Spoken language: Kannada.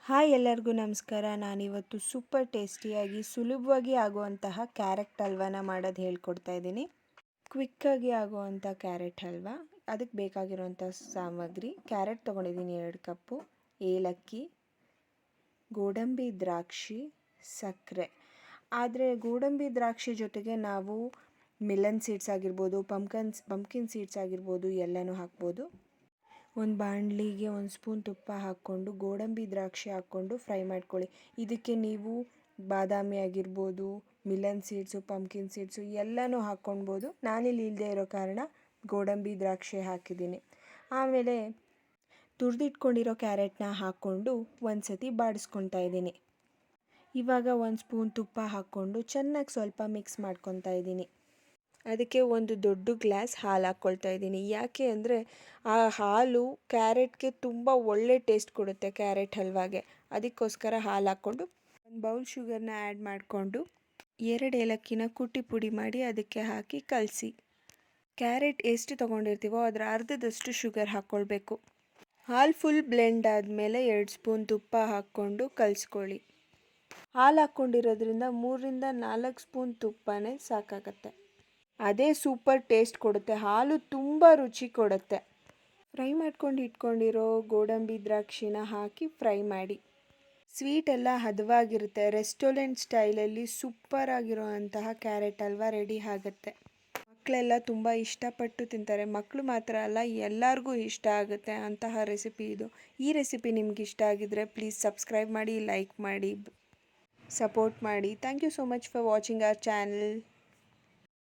ಹಾಯ್ ಎಲ್ಲರಿಗೂ ನಮಸ್ಕಾರ. ನಾನಿವತ್ತು ಸೂಪರ್ ಟೇಸ್ಟಿಯಾಗಿ ಸುಲಭವಾಗಿ ಆಗುವಂತಹ ಕ್ಯಾರೆಟ್ ಹಲ್ವಾನ ಮಾಡೋದು ಹೇಳ್ಕೊಡ್ತಾ ಇದ್ದೀನಿ. ಕ್ವಿಕ್ಕಾಗಿ ಆಗುವಂಥ ಕ್ಯಾರೆಟ್ ಹಲ್ವಾ. ಅದಕ್ಕೆ ಬೇಕಾಗಿರುವಂಥ ಸಾಮಗ್ರಿ: ಕ್ಯಾರೆಟ್ ತೊಗೊಂಡಿದ್ದೀನಿ 2 ಕಪ್ಪು, ಏಲಕ್ಕಿ, ಗೋಡಂಬಿ ದ್ರಾಕ್ಷಿ, ಸಕ್ಕರೆ. ಆದರೆ ಗೋಡಂಬಿ ದ್ರಾಕ್ಷಿ ಜೊತೆಗೆ ನಾವು ಮಿಲನ್ ಸೀಡ್ಸ್ ಆಗಿರ್ಬೋದು, ಪಂಪ್ಕಿನ್ ಸೀಡ್ಸ್ ಆಗಿರ್ಬೋದು ಎಲ್ಲನೂ ಹಾಕ್ಬೋದು. ಒಂದು ಬಾಣಲಿಗೆ 1 ಸ್ಪೂನ್ ತುಪ್ಪ ಹಾಕ್ಕೊಂಡು ಗೋಡಂಬಿ ದ್ರಾಕ್ಷಿ ಹಾಕ್ಕೊಂಡು ಫ್ರೈ ಮಾಡ್ಕೊಳ್ಳಿ. ಇದಕ್ಕೆ ನೀವು ಬಾದಾಮಿ ಆಗಿರ್ಬೋದು, ಮಿಲನ್ ಸೀಡ್ಸು, ಪಂಪ್ಕಿನ್ ಸೀಡ್ಸು ಎಲ್ಲನೂ ಹಾಕ್ಕೊಳ್ಬೋದು. ನಾನಿಲ್ಲಿ ಇಲ್ಲದೆ ಇರೋ ಕಾರಣ ಗೋಡಂಬಿ ದ್ರಾಕ್ಷಿ ಹಾಕಿದ್ದೀನಿ. ಆಮೇಲೆ ತುರಿದಿಟ್ಕೊಂಡಿರೋ ಕ್ಯಾರೆಟ್ನ ಹಾಕ್ಕೊಂಡು ಒಂದು ಸತಿ ಬಾಡಿಸ್ಕೊತಾ ಇದ್ದೀನಿ. ಇವಾಗ 1 ಸ್ಪೂನ್ ತುಪ್ಪ ಹಾಕ್ಕೊಂಡು ಚೆನ್ನಾಗಿ ಸ್ವಲ್ಪ ಮಿಕ್ಸ್ ಮಾಡ್ಕೊತಾ ಇದ್ದೀನಿ. ಅದಕ್ಕೆ ಒಂದು ದೊಡ್ಡ ಗ್ಲಾಸ್ ಹಾಲು ಹಾಕ್ಕೊಳ್ತಾ ಇದ್ದೀನಿ. ಯಾಕೆ ಅಂದರೆ ಆ ಹಾಲು ಕ್ಯಾರೆಟ್ಗೆ ತುಂಬ ಒಳ್ಳೆ ಟೇಸ್ಟ್ ಕೊಡುತ್ತೆ, ಕ್ಯಾರೆಟ್ ಹಲ್ವಾಗೆ. ಅದಕ್ಕೋಸ್ಕರ ಹಾಲು ಹಾಕ್ಕೊಂಡು ಒಂದು ಬೌಲ್ ಶುಗರ್ನ ಆ್ಯಡ್ ಮಾಡಿಕೊಂಡು 2 ಏಲಕ್ಕಿನ ಕುಟ್ಟಿ ಪುಡಿ ಮಾಡಿ ಅದಕ್ಕೆ ಹಾಕಿ ಕಲಸಿ. ಕ್ಯಾರೆಟ್ ಎಷ್ಟು ತೊಗೊಂಡಿರ್ತೀವೋ ಅದರ ಅರ್ಧದಷ್ಟು ಶುಗರ್ ಹಾಕ್ಕೊಳ್ಬೇಕು. ಹಾಲು ಫುಲ್ ಬ್ಲೆಂಡ್ ಆದಮೇಲೆ 2 ಸ್ಪೂನ್ ತುಪ್ಪ ಹಾಕ್ಕೊಂಡು ಕಲಿಸ್ಕೊಳ್ಳಿ. ಹಾಲು ಹಾಕ್ಕೊಂಡಿರೋದ್ರಿಂದ 3ರಿಂದ 4 ಸ್ಪೂನ್ ತುಪ್ಪನೇ ಸಾಕಾಗತ್ತೆ. ಅದೇ ಸೂಪರ್ ಟೇಸ್ಟ್ ಕೊಡುತ್ತೆ. ಹಾಲು ತುಂಬ ರುಚಿ ಕೊಡುತ್ತೆ. ಫ್ರೈ ಮಾಡ್ಕೊಂಡು ಇಟ್ಕೊಂಡಿರೋ ಗೋಡಂಬಿ ದ್ರಾಕ್ಷಿನ ಹಾಕಿ ಫ್ರೈ ಮಾಡಿ. ಸ್ವೀಟ್ ಎಲ್ಲ ಹದವಾಗಿರುತ್ತೆ. ರೆಸ್ಟೋರೆಂಟ್ ಸ್ಟೈಲಲ್ಲಿ ಸೂಪರ್ ಆಗಿರೋವಂತಹ ಕ್ಯಾರೆಟ್ ಹಲ್ವಾ ರೆಡಿ ಆಗುತ್ತೆ. ಮಕ್ಕಳೆಲ್ಲ ತುಂಬ ಇಷ್ಟಪಟ್ಟು ತಿಂತಾರೆ. ಮಕ್ಕಳು ಮಾತ್ರ ಅಲ್ಲ, ಎಲ್ಲರಿಗೂ ಇಷ್ಟ ಆಗುತ್ತೆ ಅಂತಹ ರೆಸಿಪಿ ಇದು. ಈ ರೆಸಿಪಿ ನಿಮ್ಗೆ ಇಷ್ಟ ಆಗಿದ್ರೆ ಪ್ಲೀಸ್ ಸಬ್ಸ್ಕ್ರೈಬ್ ಮಾಡಿ, ಲೈಕ್ ಮಾಡಿ, ಸಪೋರ್ಟ್ ಮಾಡಿ. Thank you so much for watching our channel.